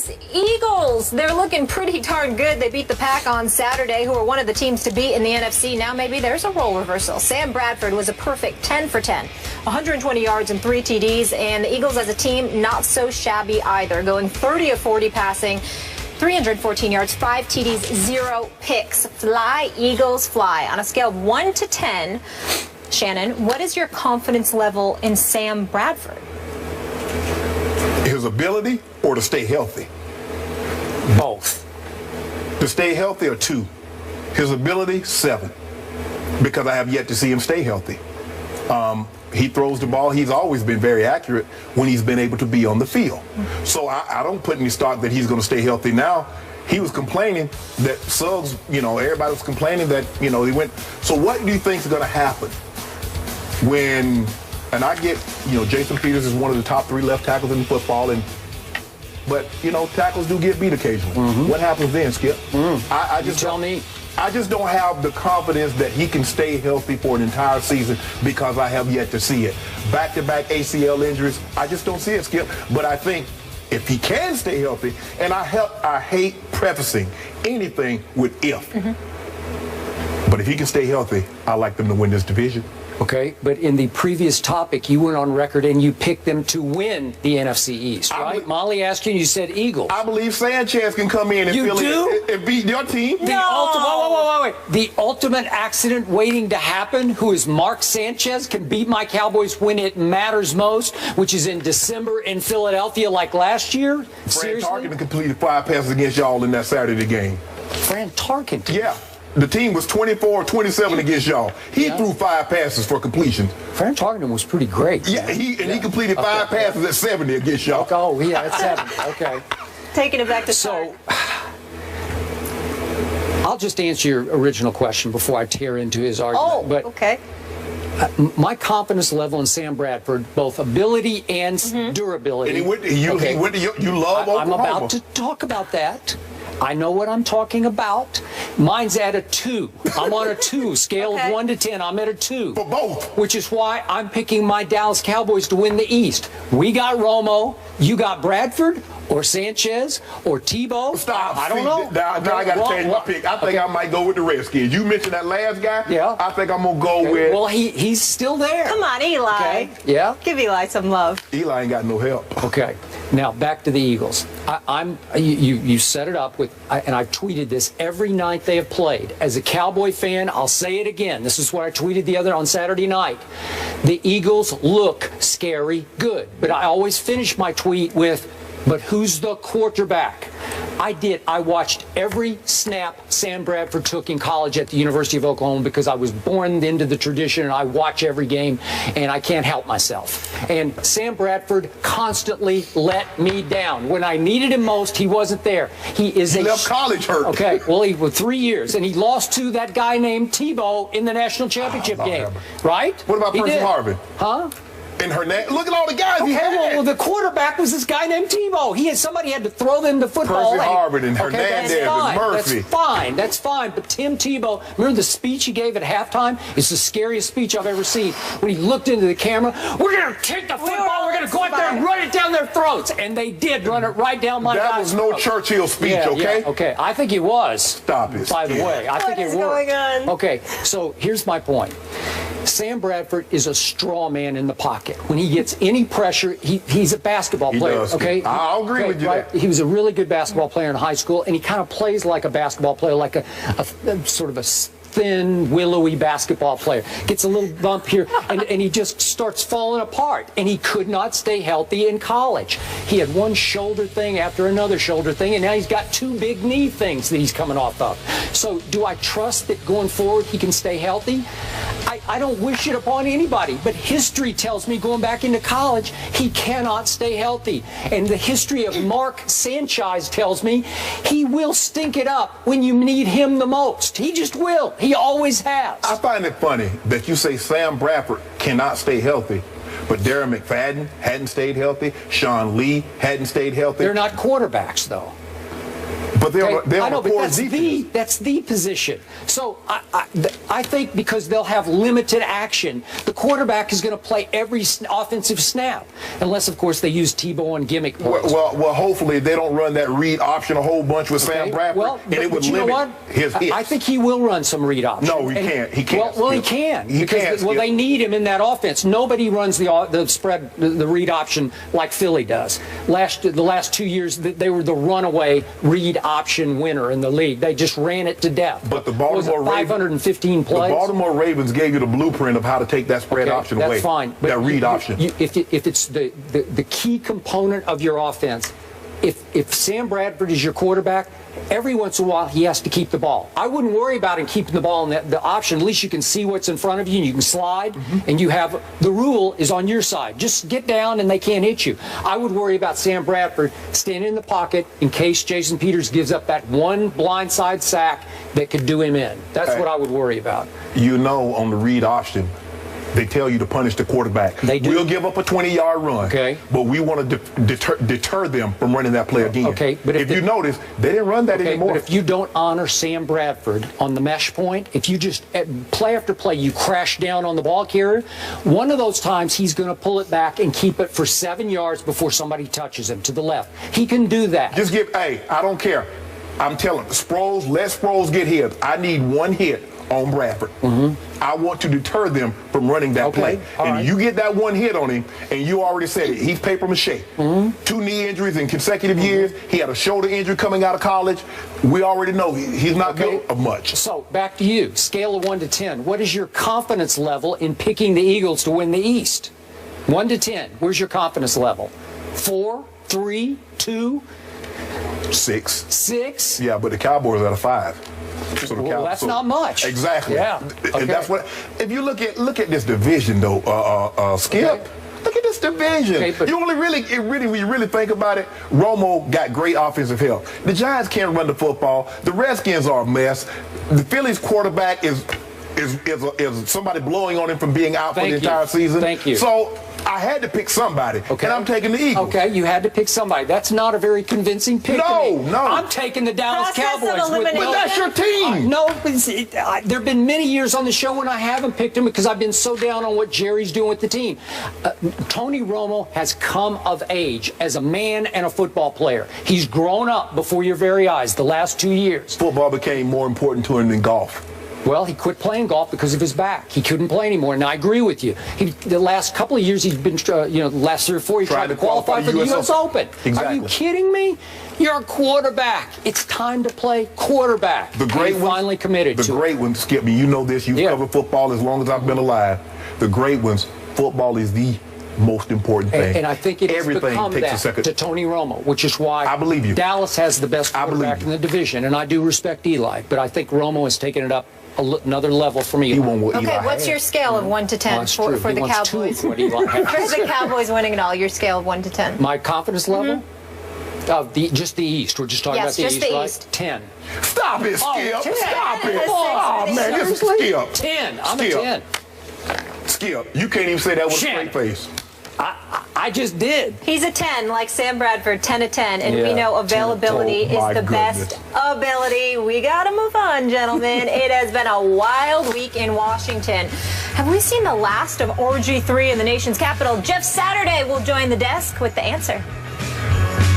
Those Eagles, they're looking pretty darn good. They beat the Pack on Saturday, who are one of the teams to beat in the NFC. Now maybe there's a role reversal. Sam Bradford was a perfect 10 for 10, 120 yards and 3 TDs. And the Eagles as a team, not so shabby either, going 30 of 40 passing, 314 yards, 5 TDs, 0 picks. Fly, Eagles, fly. On a scale of 1 to 10, Shannon, what is your confidence level in Sam Bradford? His ability or to stay healthy? Both. To stay healthy or 2? His ability, 7. Because I have yet to see him stay healthy. He throws the ball. He's always been very accurate when he's been able to be on the field. So I don't put any stock that he's going to stay healthy now. He was complaining that Suggs, everybody was complaining that, he went. So what do you think is going to happen when, and I get, Jason Peters is one of the top 3 left tackles in football, but tackles do get beat occasionally. What happens then, Skip? I just tell me. I just don't have the confidence that he can stay healthy for an entire season because I have yet to see it. Back-to-back ACL injuries, I just don't see it, Skip. But I think if he can stay healthy, and I hate prefacing anything with if. But if he can stay healthy, I like them to win this division. Okay, but in the previous topic, you went on record and you picked them to win the NFC East, right? Molly asked you and you said Eagles. I believe Sanchez can come in and and beat your team. The ultimate accident waiting to happen, who is Mark Sanchez, can beat my Cowboys when it matters most, which is in December in Philadelphia like last year. Fran Tarkenton completed 5 passes against y'all in that Saturday game. Fran Tarkenton? Yeah. The team was 24-27 against y'all. He threw 5 passes for completion. Fran Tarkenton was pretty great. Yeah, he completed 5 passes at 70 against y'all. Oh, yeah, at 70. Okay. Taking it back to so. I'll just answer your original question before I tear into his argument. Okay. My confidence level in Sam Bradford, both ability and durability. And he went to you love Oklahoma. I'm about to talk about that. I know what I'm talking about. Mine's at a 2. I'm on a 2. Scale of 1 to 10. I'm at a 2. For both. Which is why I'm picking my Dallas Cowboys to win the East. We got Romo. You got Bradford or Sanchez or Tebow. Stop. I don't know. Now I got to change my pick. I think I might go with the Redskins. You mentioned that last guy. Yeah. I think I'm going to go with. Well, he's still there. Come on, Eli. Okay. Yeah. Give Eli some love. Eli ain't got no help. Okay. Now back to the Eagles. You set it up with, and I've tweeted this every night they have played. As a Cowboy fan, I'll say it again. This is what I tweeted on Saturday night. The Eagles look scary good, but I always finish my tweet with, but who's the quarterback? I watched every snap Sam Bradford took in college at the University of Oklahoma because I was born into the tradition and I watch every game and I can't help myself. And Sam Bradford constantly let me down. When I needed him most, he wasn't there. He left college hurt. Okay, well, he was 3 years and he lost to that guy named Tebow in the national championship game. Right? What about Percy Harvin? Huh? And Hernandez. Look at all the guys he had. Well, the quarterback was this guy named Tebow. Somebody had to throw them the football. Percy Harvin and Hernandez and Murphy. That's fine. But Tim Tebow, remember the speech he gave at halftime? It's the scariest speech I've ever seen. When he looked into the camera, we're going to take the football, we're going to go out there and run it down their throats. And they did run it right down my guy's throat. That was no Churchill speech, okay? Yeah, okay. I think it was. Stop it. By the way, I think it worked. What is going on? Okay, so here's my point. Sam Bradford is a straw man in the pocket. When he gets any pressure, he's a basketball player. Okay, I'll agree with you. Right? He was a really good basketball player in high school, and he kind of plays like a basketball player, like a sort of a thin, willowy basketball player. Gets a little bump here, and he just starts falling apart. And he could not stay healthy in college. He had one shoulder thing after another shoulder thing, and now he's got 2 big knee things that he's coming off of. So do I trust that going forward he can stay healthy? I don't wish it upon anybody, but history tells me going back into college, he cannot stay healthy. And the history of Mark Sanchez tells me he will stink it up when you need him the most. He just will. He always has. I find it funny that you say Sam Bradford cannot stay healthy, but Darren McFadden hadn't stayed healthy. Sean Lee hadn't stayed healthy. They're not quarterbacks, though. But they'll I know, but defense. that's the position. So I think because they'll have limited action, the quarterback is going to play every offensive snap, unless of course they use Tebow and gimmick plays. Well, hopefully they don't run that read option a whole bunch with Sam Bradford, and it would limit his hits. I think he will run some read option. No, he can't. He can't. Well, he can. He can't. Well, they need him in that offense. Nobody runs the spread, the read option like Philly does. The last 2 years, they were the runaway read option winner in the league. They just ran it to death. But the Baltimore 515 plays. The Baltimore Ravens gave you the blueprint of how to take that spread option away. That's fine. But that read option. If it's the key component of your offense, if Sam Bradford is your quarterback, every once in a while he has to keep the ball. I wouldn't worry about him keeping the ball in the option. At least you can see what's in front of you and you can slide, and you have the rule is on your side. Just get down and they can't hit you. I would worry about Sam Bradford staying in the pocket in case Jason Peters gives up that one blindside sack that could do him in. That's what I would worry about. You know, on the read option, they tell you to punish the quarterback. They do. We'll give up a 20-yard run, but we want to deter them from running that play again. Okay, but if you notice, they didn't run that anymore. But if you don't honor Sam Bradford on the mesh point, if you just play after play, you crash down on the ball carrier, one of those times he's going to pull it back and keep it for 7 yards before somebody touches him to the left. He can do that. Just I don't care. I'm telling Sproles, let Sproles get hit. I need one hit on Bradford. I want to deter them from running that play. And you get that one hit on him, and you already said it. He's paper mache. 2 knee injuries in consecutive years. He had a shoulder injury coming out of college. We already know he's not good of much. So back to you. Scale of 1 to 10. What is your confidence level in picking the Eagles to win the East? 1 to 10. Where's your confidence level? 4, 3, 2, 6. 6? Yeah, but the Cowboys are at a 5. So well, that's not much. Exactly. Yeah. And that's what. If you look at this division, though, Skip. Look at this division. You when you really think about it, Romo got great offensive help. The Giants can't run the football. The Redskins are a mess. The Phillies quarterback is somebody blowing on him from being out for the entire season. Thank you. So I had to pick somebody, and I'm taking the Eagles. Okay, you had to pick somebody. That's not a very convincing pick. No. I'm taking the Dallas Cowboys. But that's your team. No, there have been many years on the show when I haven't picked him because I've been so down on what Jerry's doing with the team. Tony Romo has come of age as a man and a football player. He's grown up before your very eyes the last 2 years. Football became more important to him than golf. Well, he quit playing golf because of his back. He couldn't play anymore, and I agree with you. The last couple of years, he's been, the last 3 or 4, he tried to qualify for the U.S. Open. Exactly. Are you kidding me? You're a quarterback. It's time to play quarterback. The great ones, finally committed to the great ones, Skip me. You know this. You've covered football as long as I've been alive. The great ones, football is the most important thing. And I think it has become that to Tony Romo, which is why I believe you. Dallas has the best quarterback in the division, and I do respect Eli, but I think Romo has taken it up another level for me. Okay, what's your scale of 1 to 10 for the Cowboys? For the Cowboys winning it all, your scale of 1 to 10. My confidence level? Just the East. We're just talking about the East, right? East. 10. Stop it, Skip. 10. Stop it. Oh, man, this is Skip. 10. I'm a 10. Skip, you can't even say that with a straight face. I just did. He's a 10, like Sam Bradford, 10 of 10, and we know availability is the best ability. We got to move on, gentlemen. It has been a wild week in Washington. Have we seen the last of Orgy 3 in the nation's capital? Jeff Saturday will join the desk with the answer.